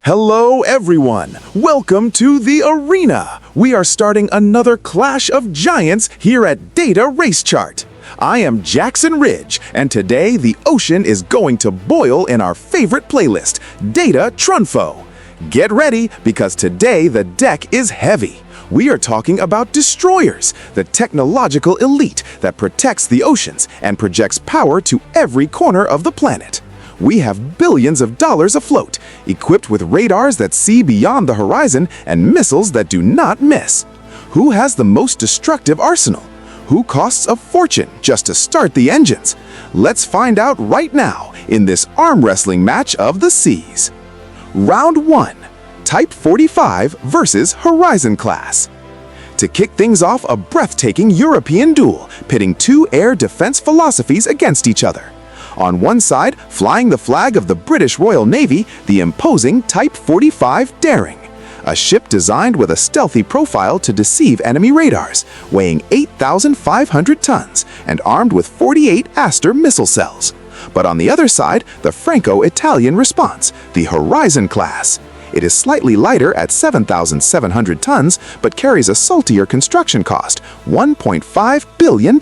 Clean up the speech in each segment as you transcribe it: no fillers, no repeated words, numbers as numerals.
Hello everyone! Welcome to the arena! We are starting another Clash of Giants here at DataRacechart. I am Jackson Ridge, and today the ocean is going to boil in our favorite playlist, Data Trunfo. Get ready, because today the deck is heavy. We are talking about destroyers, the technological elite that protects the oceans and projects power to every corner of the planet. We have billions of dollars afloat, equipped with radars that see beyond the horizon and missiles that do not miss. Who has the most destructive arsenal? Who costs a fortune just to start the engines? Let's find out right now in this arm wrestling match of the seas. Round 1. Type 45 versus Horizon Class. To kick things off, a breathtaking European duel, pitting two air defense philosophies against each other. On one side, flying the flag of the British Royal Navy, the imposing Type 45 Daring, a ship designed with a stealthy profile to deceive enemy radars, weighing 8,500 tons and armed with 48 Aster missile cells. But on the other side, the Franco-Italian response, the Horizon Class. It is slightly lighter at 7,700 tons, but carries a saltier construction cost, $1.5 billion.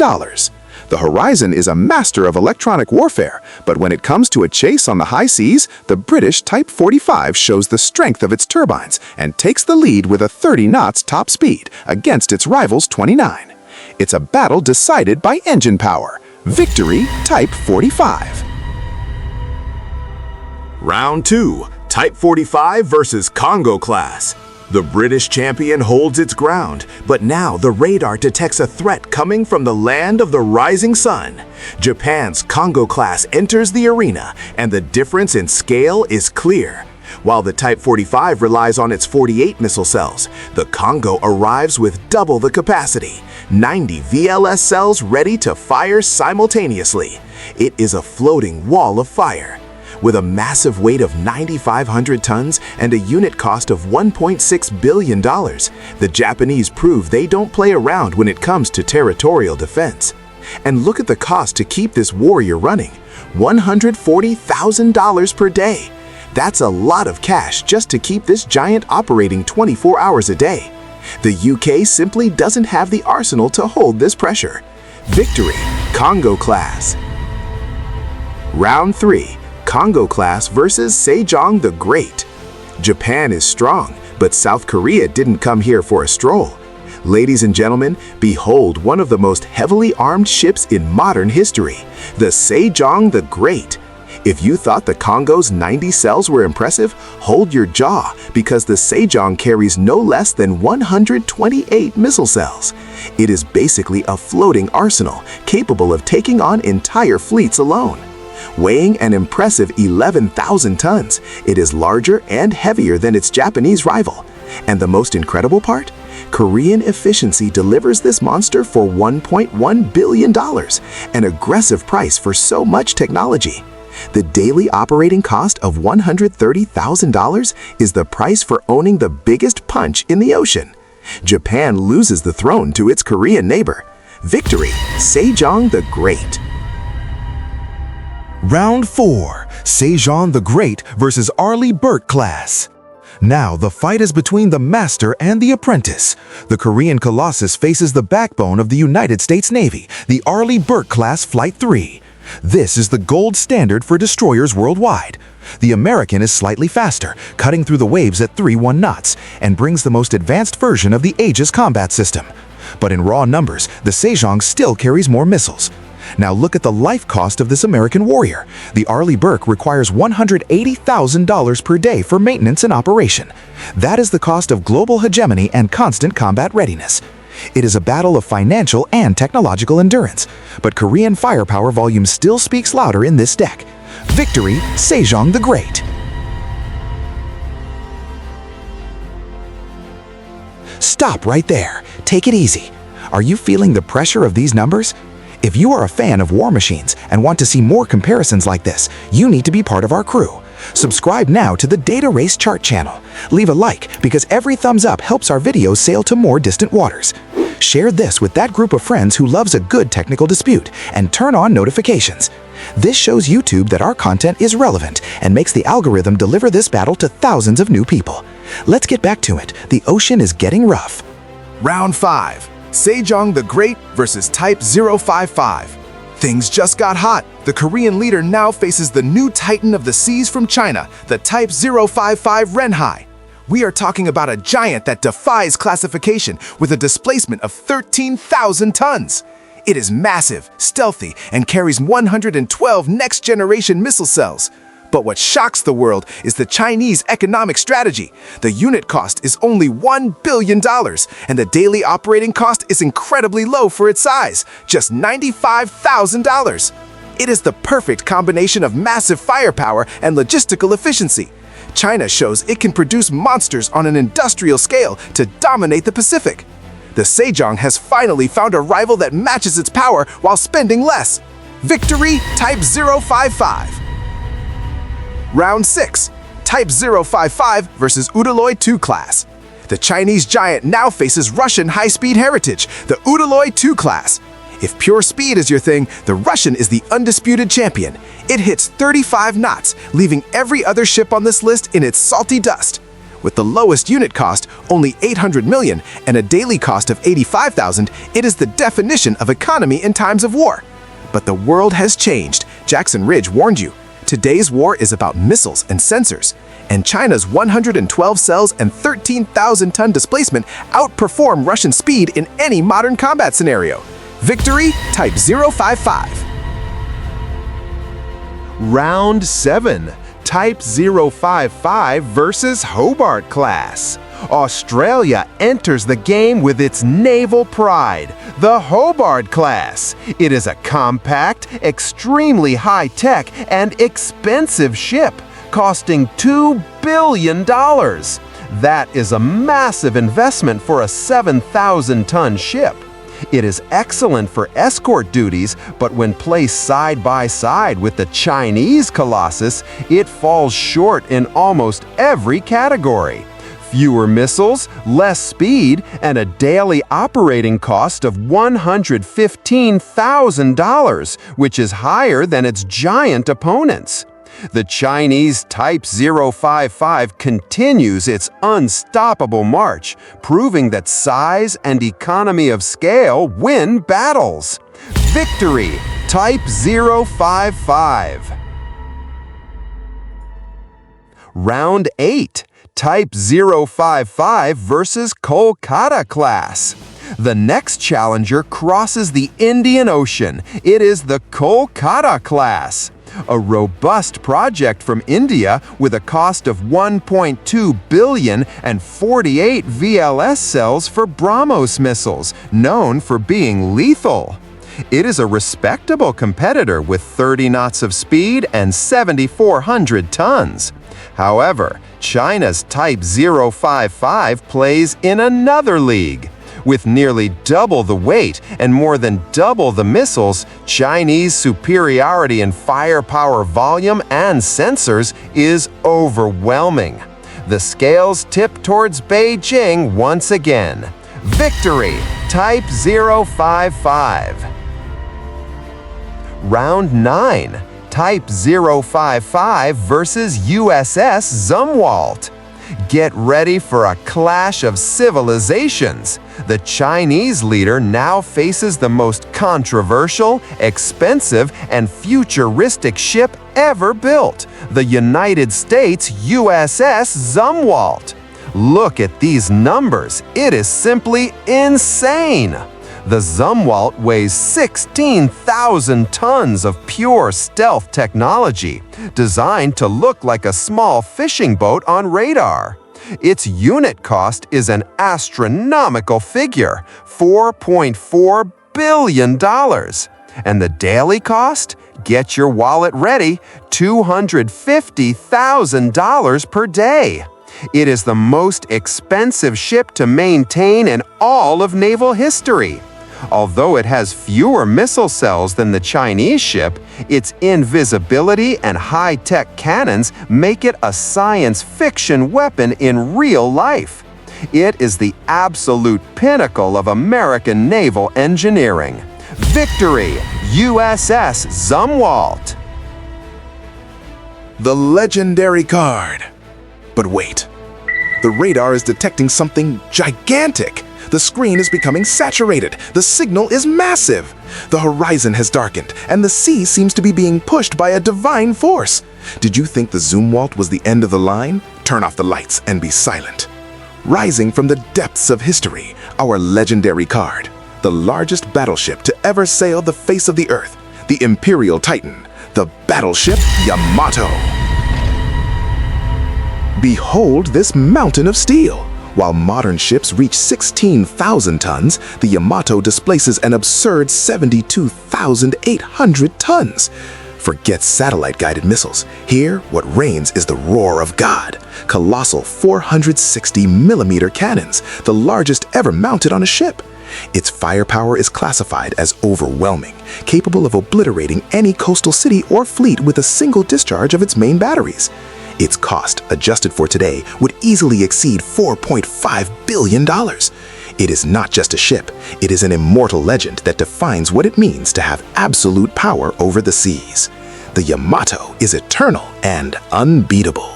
The Horizon is a master of electronic warfare, but when it comes to a chase on the high seas, the British Type 45 shows the strength of its turbines and takes the lead with a 30 knots top speed against its rival's 29. It's a battle decided by engine power. Victory, Type 45. Round 2. Type 45 versus Kongo Class. The British champion holds its ground, but now the radar detects a threat coming from the land of the rising sun. Japan's Kongo Class enters the arena, and the difference in scale is clear. While the Type 45 relies on its 48 missile cells, the Kongo arrives with double the capacity, 90 VLS cells ready to fire simultaneously. It is a floating wall of fire. With a massive weight of 9,500 tons and a unit cost of $1.6 billion, the Japanese prove they don't play around when it comes to territorial defense. And look at the cost to keep this warrior running, $140,000 per day. That's a lot of cash just to keep this giant operating 24 hours a day. The UK simply doesn't have the arsenal to hold this pressure. Victory, Kongo Class. Round 3. Kongo Class versus Sejong the Great. Japan is strong, but South Korea didn't come here for a stroll. Ladies and gentlemen, behold one of the most heavily armed ships in modern history, the Sejong the Great. If you thought the Kongo's 90 cells were impressive, hold your jaw, because the Sejong carries no less than 128 missile cells. It is basically a floating arsenal, capable of taking on entire fleets alone. Weighing an impressive 11,000 tons, it is larger and heavier than its Japanese rival. And the most incredible part? Korean efficiency delivers this monster for $1.1 billion, an aggressive price for so much technology. The daily operating cost of $130,000 is the price for owning the biggest punch in the ocean. Japan loses the throne to its Korean neighbor. Victory, Sejong the Great. Round 4. Sejong the Great versus Arleigh Burke Class. Now the fight is between the master and the apprentice. The Korean Colossus faces the backbone of the United States Navy, the Arleigh Burke Class Flight 3. This is the gold standard for destroyers worldwide. The American is slightly faster, cutting through the waves at 31 knots, and brings the most advanced version of the Aegis combat system. But in raw numbers, the Sejong still carries more missiles. Now look at the life cost of this American warrior. The Arleigh Burke requires $180,000 per day for maintenance and operation. That is the cost of global hegemony and constant combat readiness. It is a battle of financial and technological endurance, but Korean firepower volume still speaks louder in this deck. Victory, Sejong the Great. Stop right there. Take it easy. Are you feeling the pressure of these numbers? If you are a fan of war machines and want to see more comparisons like this, you need to be part of our crew. Subscribe now to the DataRacechart channel. Leave a like, because every thumbs up helps our videos sail to more distant waters. Share this with that group of friends who loves a good technical dispute, and turn on notifications. This shows YouTube that our content is relevant and makes the algorithm deliver this battle to thousands of new people. Let's get back to it. The ocean is getting rough. Round 5. Sejong the Great versus Type 055. Things just got hot. The Korean leader now faces the new titan of the seas from China, the Type 055 Renhai. We are talking about a giant that defies classification with a displacement of 13,000 tons. It is massive, stealthy, and carries 112 next-generation missile cells. But what shocks the world is the Chinese economic strategy. The unit cost is only $1 billion, and the daily operating cost is incredibly low for its size, just $95,000. It is the perfect combination of massive firepower and logistical efficiency. China shows it can produce monsters on an industrial scale to dominate the Pacific. The Sejong has finally found a rival that matches its power while spending less. Victory, Type 055. Round 6. Type 055 versus Udaloy 2 class. The Chinese giant now faces Russian high-speed heritage, the Udaloy 2 class. If pure speed is your thing, the Russian is the undisputed champion. It hits 35 knots, leaving every other ship on this list in its salty dust. With the lowest unit cost, only 800 million, and a daily cost of 85,000, it is the definition of economy in times of war. But the world has changed. Jackson Ridge warned you. Today's war is about missiles and sensors, and China's 112 cells and 13,000-ton displacement outperform Russian speed in any modern combat scenario. Victory, Type 055. Round 7. Type 055 versus Hobart Class. Australia enters the game with its naval pride, the Hobart Class. It is a compact, extremely high-tech, and expensive ship, costing $2 billion. That is a massive investment for a 7,000-ton ship. It is excellent for escort duties, but when placed side by side with the Chinese Colossus, it falls short in almost every category. Fewer missiles, less speed, and a daily operating cost of $115,000, which is higher than its giant opponents. The Chinese Type 055 continues its unstoppable march, proving that size and economy of scale win battles. Victory, Type 055. Round 8. Type 055 versus Kolkata Class. The next challenger crosses the Indian Ocean. It is the Kolkata Class, a robust project from India with a cost of $1.2 billion and 48 VLS cells for BrahMos missiles, known for being lethal. It is a respectable competitor with 30 knots of speed and 7,400 tons. However, China's Type 055 plays in another league. With nearly double the weight and more than double the missiles, Chinese superiority in firepower, volume, and sensors is overwhelming. The scales tip towards Beijing once again. Victory, Type 055. Round 9. Type 055 versus USS Zumwalt. Get ready for a clash of civilizations. The Chinese leader now faces the most controversial, expensive, and futuristic ship ever built, the United States USS Zumwalt. Look at these numbers. It is simply insane. The Zumwalt weighs 16,000 tons of pure stealth technology, designed to look like a small fishing boat on radar. Its unit cost is an astronomical figure, $4.4 billion. And the daily cost? Get your wallet ready, $250,000 per day. It is the most expensive ship to maintain in all of naval history. Although it has fewer missile cells than the Chinese ship, its invisibility and high-tech cannons make it a science fiction weapon in real life. It is the absolute pinnacle of American naval engineering. Victory! USS Zumwalt! The legendary card. But wait. The radar is detecting something gigantic. The screen is becoming saturated. The signal is massive. The horizon has darkened, and the sea seems to be being pushed by a divine force. Did you think the Zumwalt was the end of the line? Turn off the lights and be silent. Rising from the depths of history, our legendary card, the largest battleship to ever sail the face of the earth, the Imperial Titan, the battleship Yamato. Behold this mountain of steel. While modern ships reach 16,000 tons, the Yamato displaces an absurd 72,800 tons. Forget satellite-guided missiles. Here, what reigns is the roar of God. Colossal 460-millimeter cannons, the largest ever mounted on a ship. Its firepower is classified as overwhelming, capable of obliterating any coastal city or fleet with a single discharge of its main batteries. Its cost, adjusted for today, would easily exceed $4.5 billion. It is not just a ship, it is an immortal legend that defines what it means to have absolute power over the seas. The Yamato is eternal and unbeatable.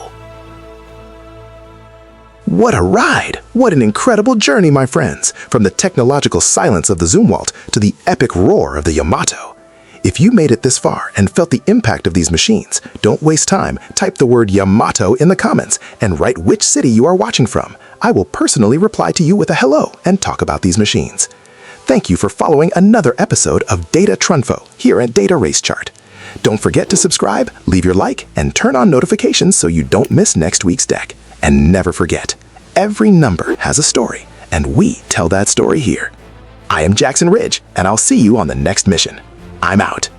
What a ride! What an incredible journey, my friends, from the technological silence of the Zumwalt to the epic roar of the Yamato. If you made it this far and felt the impact of these machines, don't waste time, type the word Yamato in the comments and write which city you are watching from. I will personally reply to you with a hello and talk about these machines. Thank you for following another episode of Data Trunfo here at DataRacechart. Don't forget to subscribe, leave your like, and turn on notifications so you don't miss next week's deck. And never forget, every number has a story, and we tell that story here. I am Jackson Ridge, and I'll see you on the next mission. I'm out.